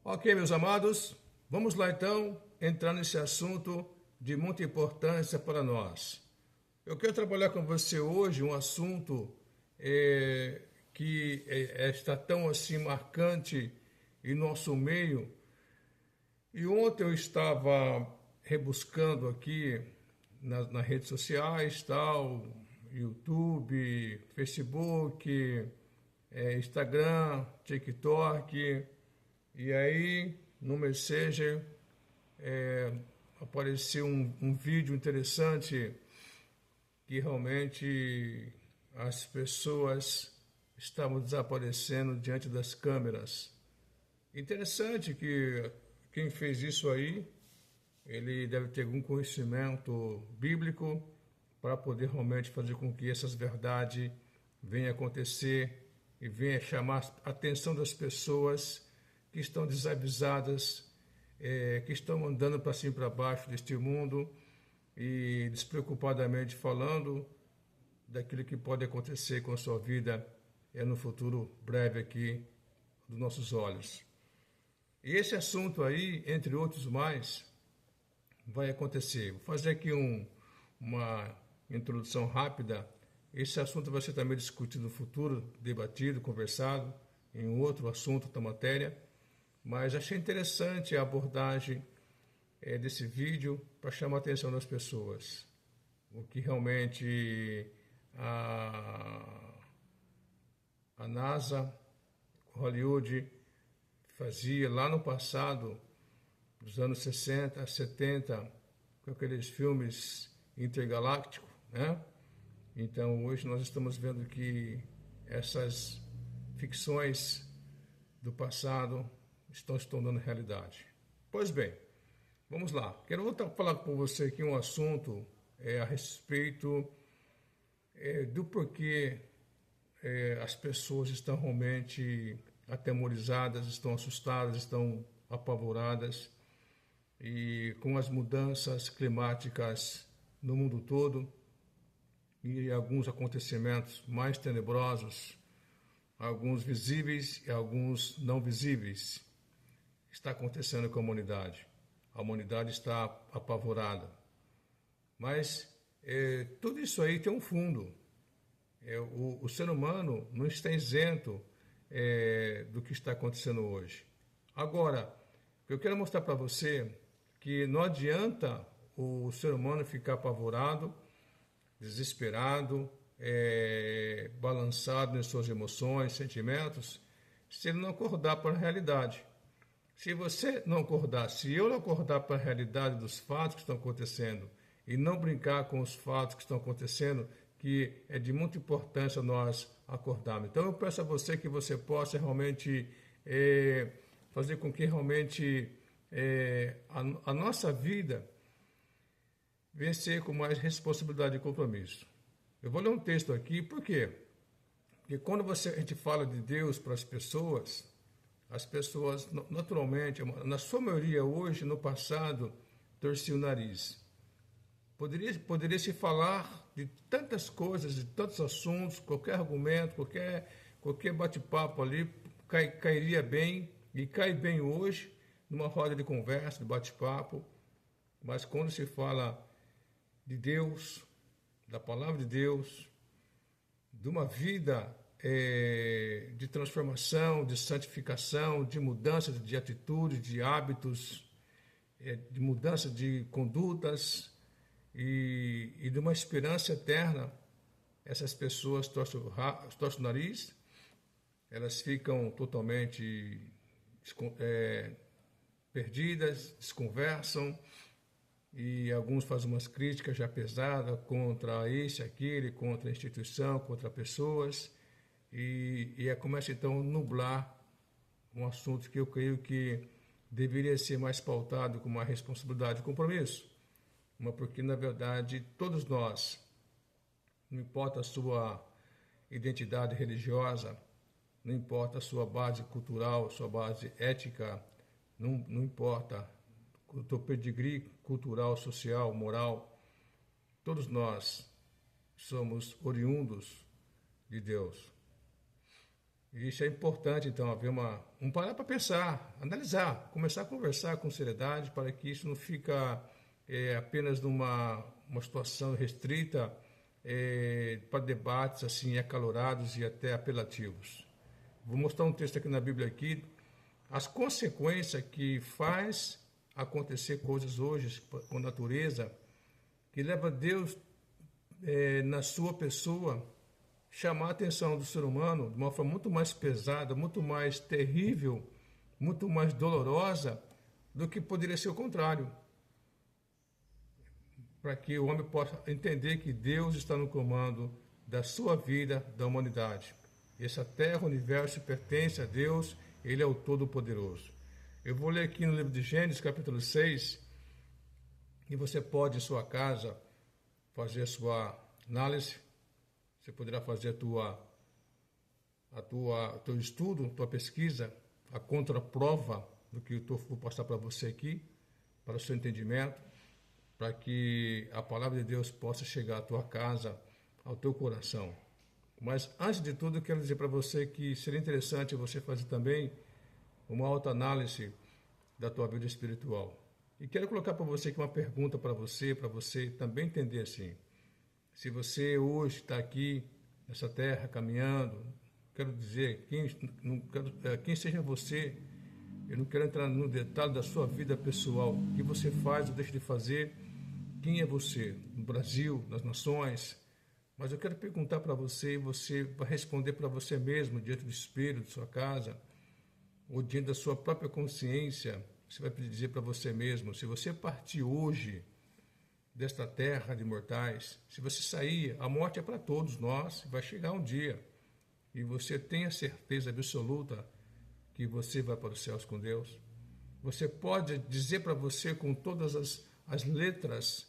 Ok, meus amados, vamos lá então entrar nesse assunto de muita importância para nós. Eu quero trabalhar com você hoje um assunto que está tão assim marcante em nosso meio. E ontem eu estava rebuscando aqui nas redes sociais, tal, YouTube, Facebook, Instagram, TikTok. E aí, no Messenger, apareceu um vídeo interessante que realmente as pessoas estavam desaparecendo diante das câmeras. Interessante que quem fez isso aí, ele deve ter algum conhecimento bíblico para poder realmente fazer com que essas verdades venham acontecer e venha chamar a atenção das pessoas que estão desavisadas, que estão andando para cima e para baixo deste mundo e despreocupadamente falando daquilo que pode acontecer com a sua vida no futuro breve aqui dos nossos olhos. E esse assunto aí, entre outros mais, vai acontecer. Vou fazer aqui uma introdução rápida. Esse assunto vai ser também discutido no futuro, debatido, conversado em outro assunto da matéria. Mas achei interessante a abordagem desse vídeo para chamar a atenção das pessoas. O que realmente a NASA, Hollywood, fazia lá no passado, dos anos 60, 70, com aqueles filmes intergalácticos, né? Então hoje nós estamos vendo que essas ficções do passado estão se tornando realidade. Pois bem, vamos lá. Quero voltar a falar com você aqui um assunto a respeito do porquê as pessoas estão realmente atemorizadas, estão assustadas, estão apavoradas e com as mudanças climáticas no mundo todo e alguns acontecimentos mais tenebrosos, alguns visíveis e alguns não visíveis, está acontecendo com a humanidade. A humanidade está apavorada. Mas tudo isso aí tem um fundo. O ser humano não está isento do que está acontecendo hoje. Agora, eu quero mostrar para você que não adianta o ser humano ficar apavorado, desesperado, balançado nas suas emoções, sentimentos, se ele não acordar para a realidade. Se você não acordar, se eu não acordar para a realidade dos fatos que estão acontecendo e não brincar com os fatos que estão acontecendo, que é de muita importância nós acordarmos. Então eu peço a você que você possa realmente fazer com que realmente a nossa vida vencer com mais responsabilidade e compromisso. Eu vou ler um texto aqui, por quê? Porque quando a gente fala de Deus para as pessoas naturalmente, na sua maioria hoje, no passado, torciam o nariz. Poderia se falar de tantas coisas, de tantos assuntos, qualquer argumento, qualquer bate-papo ali cairia bem e cai bem hoje numa roda de conversa, de bate-papo. Mas quando se fala de Deus, da palavra de Deus, de uma vida de transformação, de santificação, de mudança de atitudes, de hábitos, de mudança de condutas e de uma esperança eterna, essas pessoas torcem o nariz, elas ficam totalmente perdidas, desconversam, e alguns fazem umas críticas já pesadas contra esse, aquele, contra a instituição, contra pessoas, e começa então a nublar um assunto que eu creio que deveria ser mais pautado com uma responsabilidade e compromisso, porque na verdade todos nós, não importa a sua identidade religiosa, não importa a sua base cultural, sua base ética, não importa o teu pedigree cultural, social, moral, todos nós somos oriundos de Deus. Isso é importante, então, haver um parar para pensar, analisar, começar a conversar com seriedade para que isso não fica apenas numa uma situação restrita para debates assim acalorados e até apelativos. Vou mostrar um texto aqui na Bíblia aqui, as consequências que faz acontecer coisas hoje com a natureza, que leva Deus na sua pessoa chamar a atenção do ser humano de uma forma muito mais pesada, muito mais terrível, muito mais dolorosa do que poderia ser o contrário. Para que o homem possa entender que Deus está no comando da sua vida, da humanidade. Essa terra, o universo pertence a Deus, Ele é o Todo-Poderoso. Eu vou ler aqui no livro de Gênesis, capítulo 6, e você pode, em sua casa, fazer a sua análise. Você poderá fazer teu estudo, tua pesquisa, a contraprova do que eu vou passar para você aqui, para o seu entendimento, para que a palavra de Deus possa chegar à tua casa, ao teu coração. Mas, antes de tudo, eu quero dizer para você que seria interessante você fazer também uma autoanálise da tua vida espiritual. E quero colocar para você aqui uma pergunta para você também entender assim. Se você hoje está aqui nessa terra caminhando, quero dizer, quem seja você, eu não quero entrar no detalhe da sua vida pessoal, o que você faz ou deixa de fazer, quem é você, no Brasil, nas nações, mas eu quero perguntar para você, e você vai responder para você mesmo, diante do espelho de sua casa, ou diante da sua própria consciência, você vai dizer para você mesmo, se você partir hoje desta terra de mortais, se você sair, a morte é para todos nós, vai chegar um dia, e você tem a certeza absoluta que você vai para os céus com Deus. Você pode dizer para você com todas as letras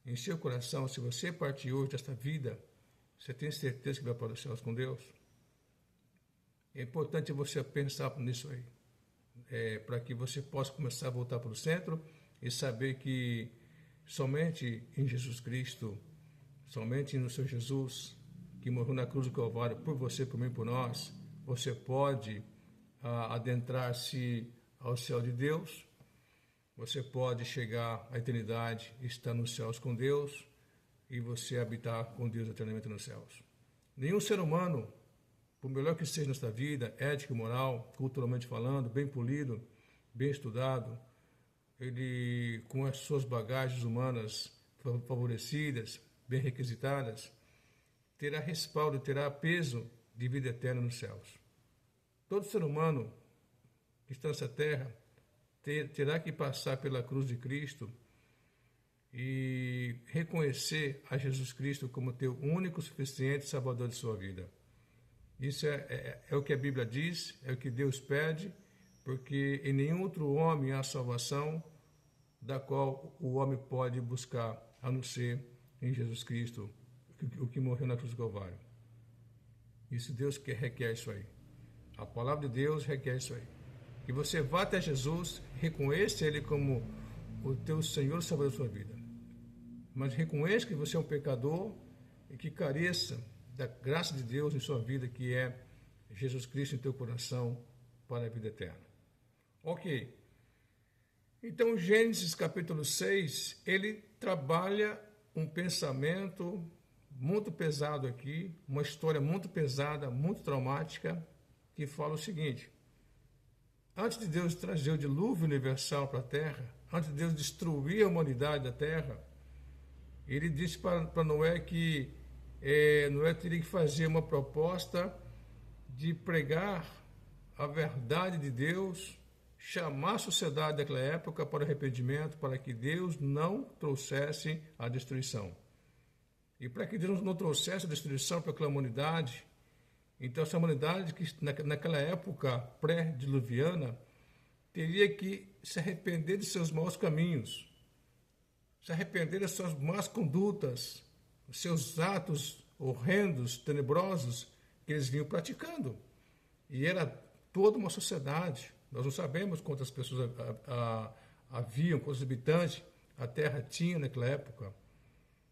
em seu coração, se você partir hoje desta vida, você tem certeza que vai para os céus com Deus? É importante você pensar nisso aí, para que você possa começar a voltar para o centro e saber que somente em Jesus Cristo, somente no Senhor Jesus, que morreu na cruz do Calvário por você, por mim, por nós, você pode adentrar-se ao céu de Deus, você pode chegar à eternidade, estar nos céus com Deus e você habitar com Deus eternamente nos céus. Nenhum ser humano, por melhor que seja nesta vida, ética e moral, culturalmente falando, bem polido, bem estudado, ele, com as suas bagagens humanas favorecidas, bem requisitadas, terá respaldo, terá peso de vida eterna nos céus. Todo ser humano que está nessa terra terá que passar pela cruz de Cristo e reconhecer a Jesus Cristo como teu único, suficiente Salvador de sua vida. Isso é o que a Bíblia diz, é o que Deus pede, porque em nenhum outro homem há salvação da qual o homem pode buscar, a não ser em Jesus Cristo, o que morreu na cruz do Calvário. Isso Deus requer isso aí. A palavra de Deus requer isso aí. Que você vá até Jesus, reconheça Ele como o teu Senhor e Salvador da sua vida. Mas reconheça que você é um pecador e que careça da graça de Deus em sua vida, que é Jesus Cristo em teu coração para a vida eterna. Ok. Então, Gênesis capítulo 6, ele trabalha um pensamento muito pesado aqui, uma história muito pesada, muito traumática, que fala o seguinte: antes de Deus trazer o dilúvio universal para a terra, antes de Deus destruir a humanidade da terra, ele disse para Noé que Noé teria que fazer uma proposta de pregar a verdade de Deus, chamar a sociedade daquela época para o arrependimento, para que Deus não trouxesse a destruição. E para que Deus não trouxesse a destruição para aquela humanidade, então essa humanidade que naquela época pré-diluviana teria que se arrepender de seus maus caminhos, se arrepender das suas más condutas, os seus atos horrendos, tenebrosos que eles vinham praticando. E era toda uma sociedade. Nós não sabemos quantas pessoas haviam, quantos habitantes a Terra tinha naquela época.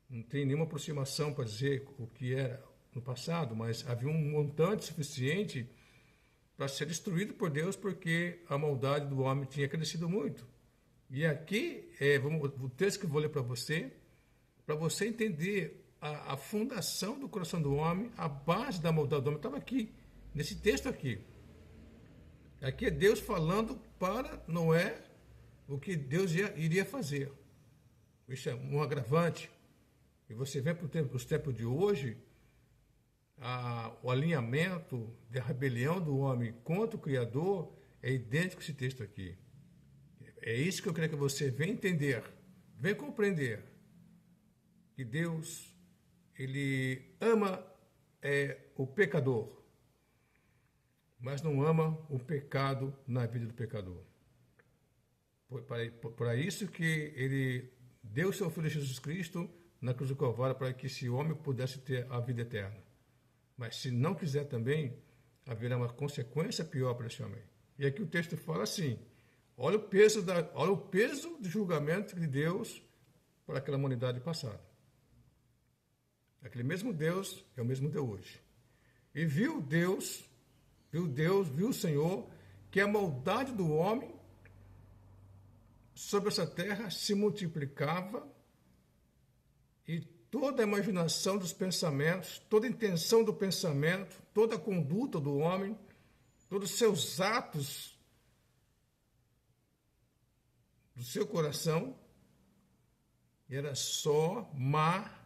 Não tem nenhuma aproximação para dizer o que era no passado, mas havia um montante suficiente para ser destruído por Deus, porque a maldade do homem tinha crescido muito. E aqui, o texto que eu vou ler para você entender a fundação do coração do homem, a base da maldade do homem, estava aqui, nesse texto aqui. Aqui é Deus falando para Noé o que Deus iria fazer. Isso é um agravante. E você vê para os tempos de hoje, o alinhamento da rebelião do homem contra o Criador é idêntico a esse texto aqui. É isso que eu quero que você venha entender, venha compreender, que Deus, Ele ama o pecador, mas não ama o pecado na vida do pecador. Para isso que Ele deu seu Filho Jesus Cristo na cruz do Calvário, para que esse homem pudesse ter a vida eterna. Mas se não quiser também, haverá uma consequência pior para esse homem. E aqui o texto fala assim, olha o peso do julgamento de Deus para aquela humanidade passada. Aquele mesmo Deus é o mesmo Deus hoje. E viu o Senhor, que a maldade do homem sobre essa terra se multiplicava, e toda a imaginação dos pensamentos, toda a intenção do pensamento, toda a conduta do homem, todos os seus atos do seu coração, era só má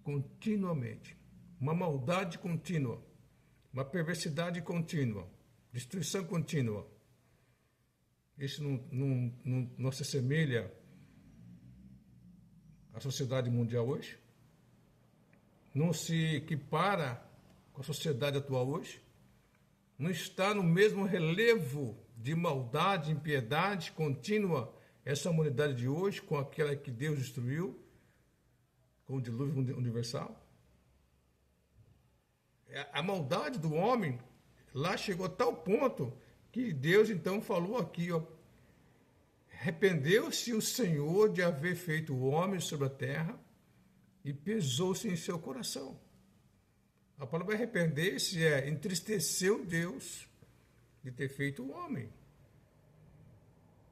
continuamente. Uma maldade contínua, uma perversidade contínua, destruição contínua. Isso não se assemelha à sociedade mundial hoje? Não se equipara com a sociedade atual hoje? Não está no mesmo relevo de maldade, impiedade contínua essa humanidade de hoje com aquela que Deus destruiu, com o dilúvio universal? A maldade do homem lá chegou a tal ponto que Deus então falou aqui, arrependeu-se o Senhor de haver feito o homem sobre a terra e pesou-se em seu coração. A palavra arrepender-se entristeceu Deus de ter feito o homem.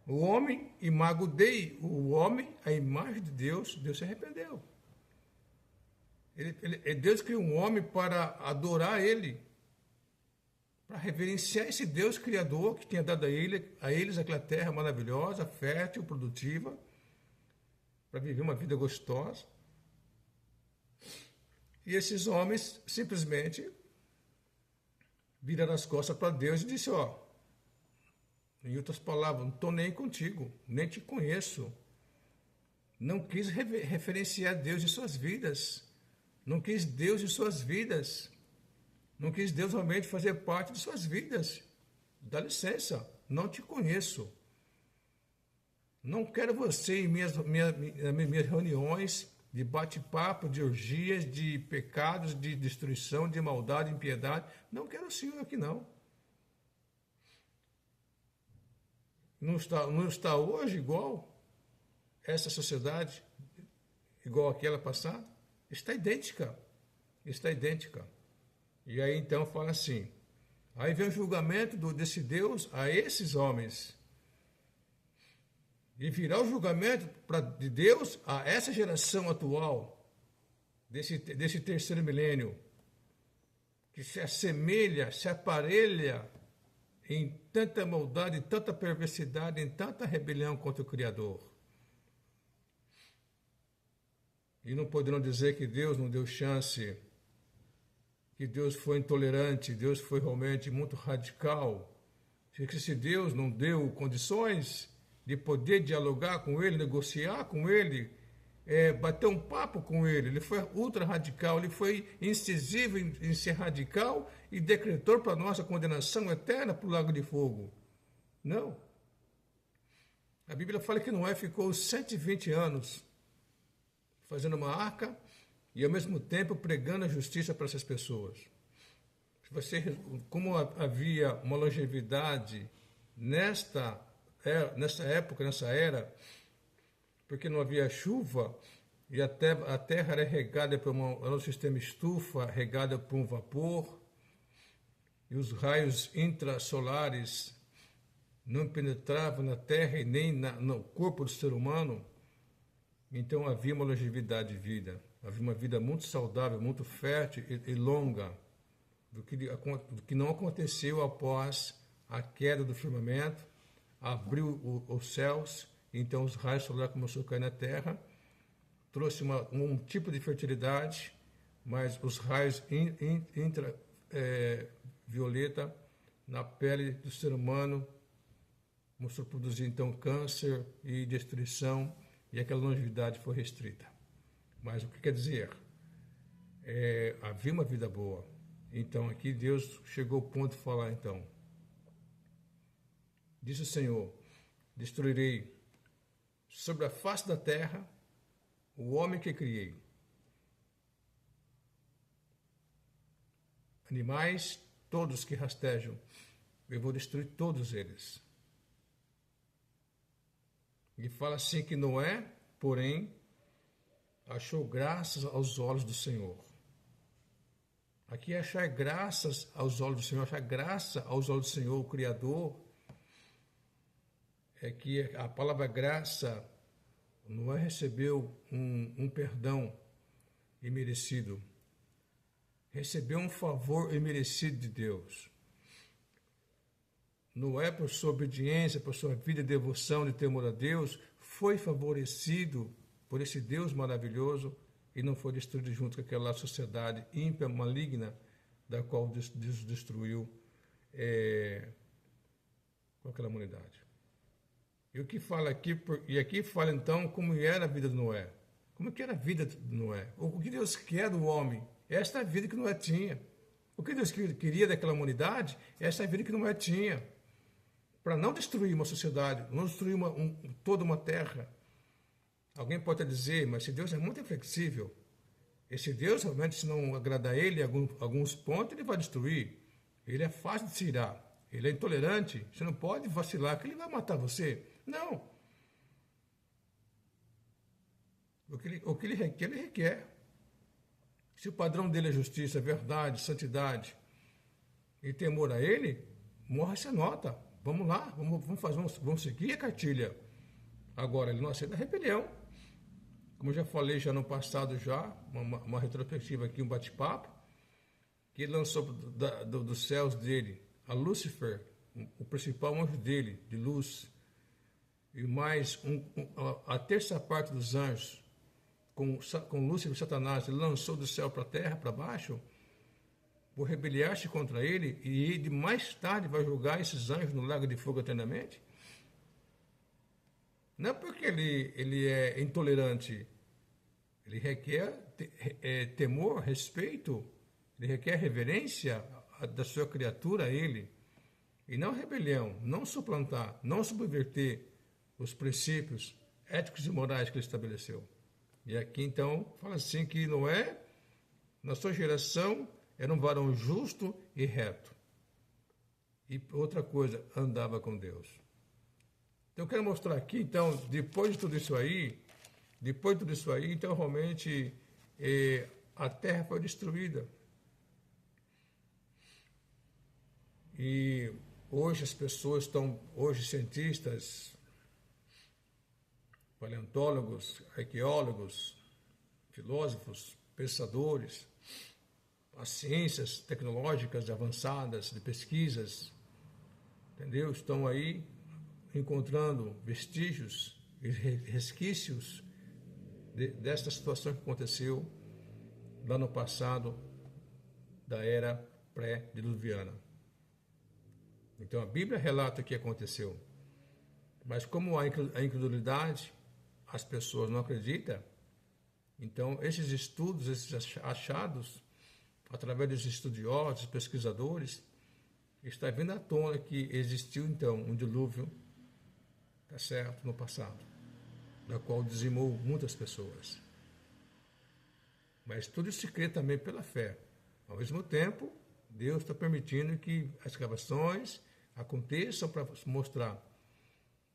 O homem, imago Dei, o homem, a imagem de Deus, Deus se arrependeu. Deus criou um homem para adorar Ele, para reverenciar esse Deus Criador que tinha dado a eles aquela terra maravilhosa, fértil, produtiva, para viver uma vida gostosa. E esses homens simplesmente viraram as costas para Deus e disseram, em outras palavras, não estou nem contigo, nem te conheço. Não quis referenciar Deus em suas vidas. Não quis Deus em suas vidas. Não quis Deus realmente fazer parte de suas vidas. Dá licença, não te conheço. Não quero você em minhas reuniões de bate-papo, de orgias, de pecados, de destruição, de maldade, impiedade. Não quero o Senhor aqui, não. Não está hoje igual essa sociedade, igual aquela passada? Está idêntica. Está idêntica. E aí então fala assim, aí vem o julgamento desse Deus a esses homens. E virá o julgamento de Deus a essa geração atual, desse terceiro milênio, que se assemelha, se aparelha em tanta maldade, em tanta perversidade, em tanta rebelião contra o Criador. E não poderão dizer que Deus não deu chance, que Deus foi intolerante, Deus foi realmente muito radical. Que se Deus não deu condições de poder dialogar com ele, negociar com ele, bater um papo com ele foi ultra radical, ele foi incisivo em ser radical e decretou para nós a condenação eterna para o lago de fogo. Não. A Bíblia fala que Noé ficou 120 anos fazendo uma arca e, ao mesmo tempo, pregando a justiça para essas pessoas. Como havia uma longevidade nessa época, nessa era, porque não havia chuva e a terra era regada por um sistema estufa, regada por um vapor. e os raios intrasolares não penetravam na terra e nem no corpo do ser humano, então havia uma longevidade de vida, havia uma vida muito saudável, muito fértil e longa, do que não aconteceu após a queda do firmamento, abriu os céus, então os raios solares começaram a cair na terra, trouxe um tipo de fertilidade, mas os raios violeta na pele do ser humano começou a produzir então câncer e destruição, e aquela longevidade foi restrita. Mas o que quer dizer? Havia uma vida boa. Então aqui Deus chegou ao ponto de falar então. Disse o Senhor: destruirei sobre a face da terra o homem que criei. Animais, todos que rastejam, eu vou destruir todos eles. E fala assim que Noé, porém, achou graças aos olhos do Senhor. Aqui é achar graças aos olhos do Senhor, achar graça aos olhos do Senhor, o Criador, é que a palavra graça, Noé recebeu um perdão imerecido, recebeu um favor imerecido de Deus. Noé, por sua obediência, por sua vida de devoção, de temor a Deus, foi favorecido por esse Deus maravilhoso e não foi destruído junto com aquela sociedade ímpia, maligna, da qual Deus destruiu com aquela humanidade. E o que fala aqui, e aqui fala então como era a vida de Noé. Como que era a vida de Noé? O que Deus quer do homem? Esta é a vida que Noé tinha. O que Deus queria daquela humanidade? Esta é a vida que Noé tinha. Para não destruir uma sociedade, não destruir toda uma terra. Alguém pode dizer, mas esse Deus é muito inflexível. Esse Deus, realmente, se não agradar a ele em alguns pontos, ele vai destruir. Ele é fácil de se irar. Ele é intolerante. Você não pode vacilar, que ele vai matar você. Não. O que ele requer, ele requer. Se o padrão dele é justiça, verdade, santidade e temor a ele, morra essa nota. Vamos lá, vamos seguir a cartilha. Agora, ele não aceita a rebelião. Como eu já falei já no passado, uma retrospectiva aqui, um bate-papo, que ele lançou dos céus dele a Lúcifer, o principal anjo dele, de luz, e mais a terça parte dos anjos, com Lúcifer e Satanás, ele lançou do céu para a terra, para baixo, por rebeliar-se contra ele, e ele mais tarde vai julgar esses anjos no lago de fogo eternamente. Não é porque ele é intolerante, ele requer temor, respeito, ele requer reverência da sua criatura a ele, e não rebelião, não suplantar, não subverter os princípios éticos e morais que ele estabeleceu. E aqui então fala assim que Noé, na sua geração, era um varão justo e reto. E outra coisa, andava com Deus. Então eu quero mostrar aqui, então, depois de tudo isso aí, então realmente a terra foi destruída. E hoje as pessoas hoje cientistas, paleontólogos, arqueólogos, filósofos, pensadores, as ciências tecnológicas avançadas, de pesquisas, entendeu? Estão aí encontrando vestígios e resquícios desta situação que aconteceu lá no passado da era pré-diluviana. Então a Bíblia relata o que aconteceu, mas como há incredulidade, as pessoas não acreditam, então esses estudos, esses achados, através dos estudiosos, pesquisadores, está vindo à tona que existiu então um dilúvio, tá certo, no passado, da qual dizimou muitas pessoas. Mas tudo se crê também pela fé. Ao mesmo tempo, Deus está permitindo que as escavações aconteçam para mostrar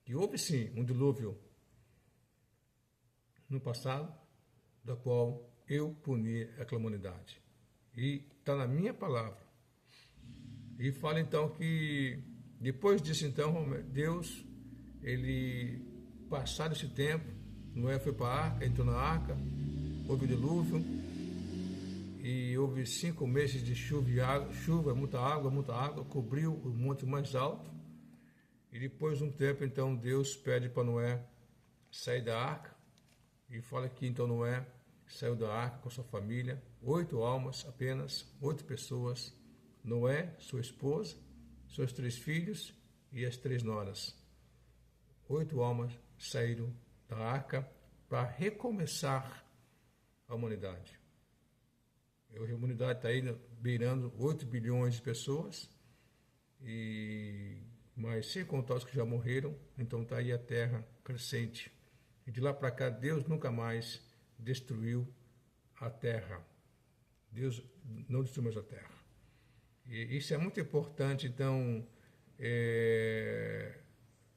que houve sim um dilúvio no passado, da qual eu puni aquela humanidade. E está na minha palavra. E fala então que depois disso então Deus, ele passado esse tempo, Noé foi para a arca, entrou na arca, houve dilúvio e houve 5 meses de chuva e água, muita água, cobriu o monte mais alto. E depois de um tempo então Deus pede para Noé sair da arca e fala que então Noé saiu da arca com sua família, 8 almas apenas, 8 pessoas, Noé, sua esposa, seus 3 filhos e as 3 noras. 8 almas saíram da arca para recomeçar a humanidade. Hoje a humanidade está aí beirando 8 bilhões de pessoas, mas sem contar os que já morreram, então está aí a terra crescente. E de lá para cá Deus nunca mais destruiu a terra. Deus não destruiu mais a terra. E isso é muito importante, então,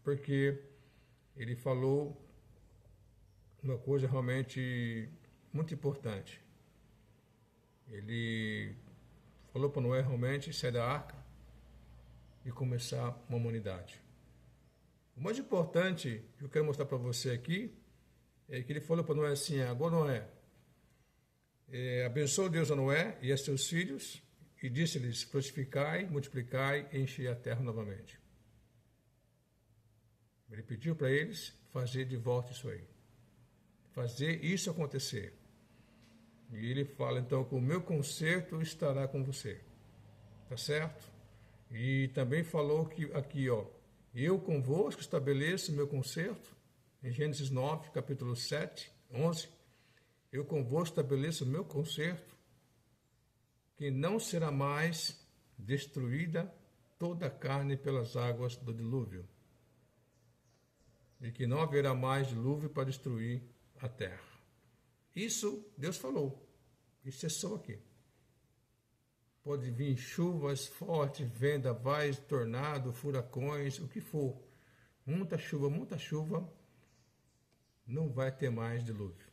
porque ele falou uma coisa realmente muito importante. Ele falou para Noé realmente sair da arca e começar uma humanidade. O mais importante que eu quero mostrar para você aqui é que ele falou para Noé assim: agora Noé, abençoou Deus a Noé e a seus filhos e disse-lhes: frutificai, multiplicai e enchei a terra novamente. Ele pediu para eles fazer de volta isso aí, fazer isso acontecer. E ele fala então que o meu conserto estará com você, tá certo? E também falou que aqui, eu convosco estabeleço o meu conserto, em Gênesis 9, capítulo 7, 11, eu convosco estabeleço o meu conserto, que não será mais destruída toda a carne pelas águas do dilúvio, e que não haverá mais dilúvio para destruir a terra. Isso Deus falou, e cessou aqui. Pode vir chuvas fortes, vendavais, tornado, furacões, o que for. Muita chuva, não vai ter mais dilúvio.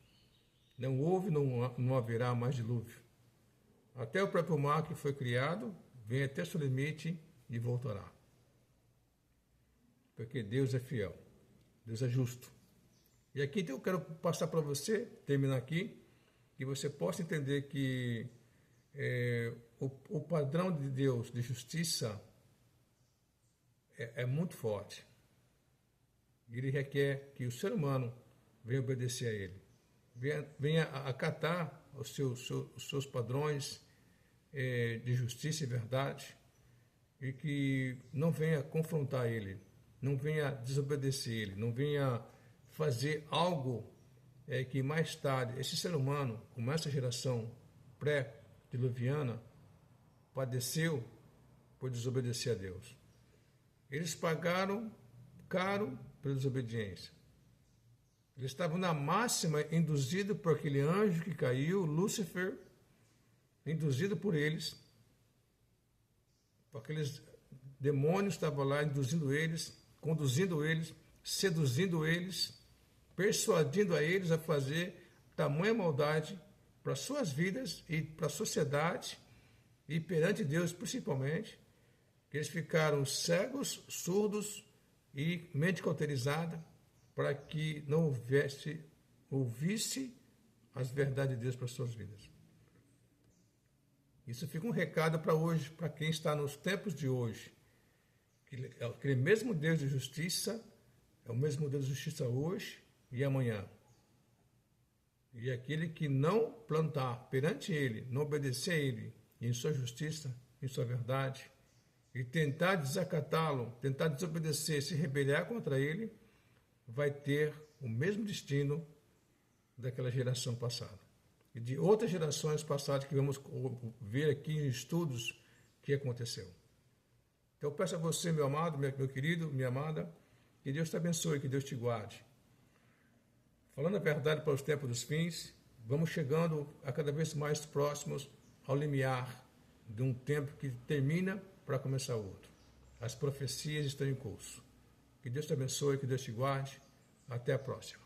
Não houve, não haverá mais dilúvio. Até o próprio mar que foi criado, vem até seu limite e voltará. Porque Deus é fiel, Deus é justo. E aqui então eu quero passar para você, terminar aqui, que você possa entender que o padrão de Deus de justiça é muito forte. Ele requer que o ser humano venha obedecer a ele, venha acatar os seus padrões de justiça e verdade, e que não venha confrontar ele, não venha desobedecer ele, não venha fazer algo que mais tarde esse ser humano, como essa geração pré-diluviana, padeceu por desobedecer a Deus. Eles pagaram caro pela desobediência. Eles estavam na máxima induzidos por aquele anjo que caiu, Lúcifer, induzido por eles, por aqueles demônios que estavam lá induzindo eles, conduzindo eles, seduzindo eles, persuadindo a eles a fazer tamanha maldade para suas vidas e para a sociedade e perante Deus principalmente, que eles ficaram cegos, surdos e mente cauterizada para que não ouvisse as verdades de Deus para suas vidas. Isso fica um recado para hoje, para quem está nos tempos de hoje, que aquele mesmo Deus de justiça é o mesmo Deus de justiça hoje e amanhã. E aquele que não plantar perante ele, não obedecer a ele em sua justiça, em sua verdade, e tentar desacatá-lo, tentar desobedecer, se rebeliar contra ele, vai ter o mesmo destino daquela geração passada. E de outras gerações passadas que vamos ver aqui em estudos que aconteceu. Então eu peço a você, meu amado, meu querido, minha amada, que Deus te abençoe, que Deus te guarde. Falando a verdade para os tempos dos fins, vamos chegando a cada vez mais próximos ao limiar de um tempo que termina para começar outro. As profecias estão em curso. Que Deus te abençoe, que Deus te guarde. Até a próxima.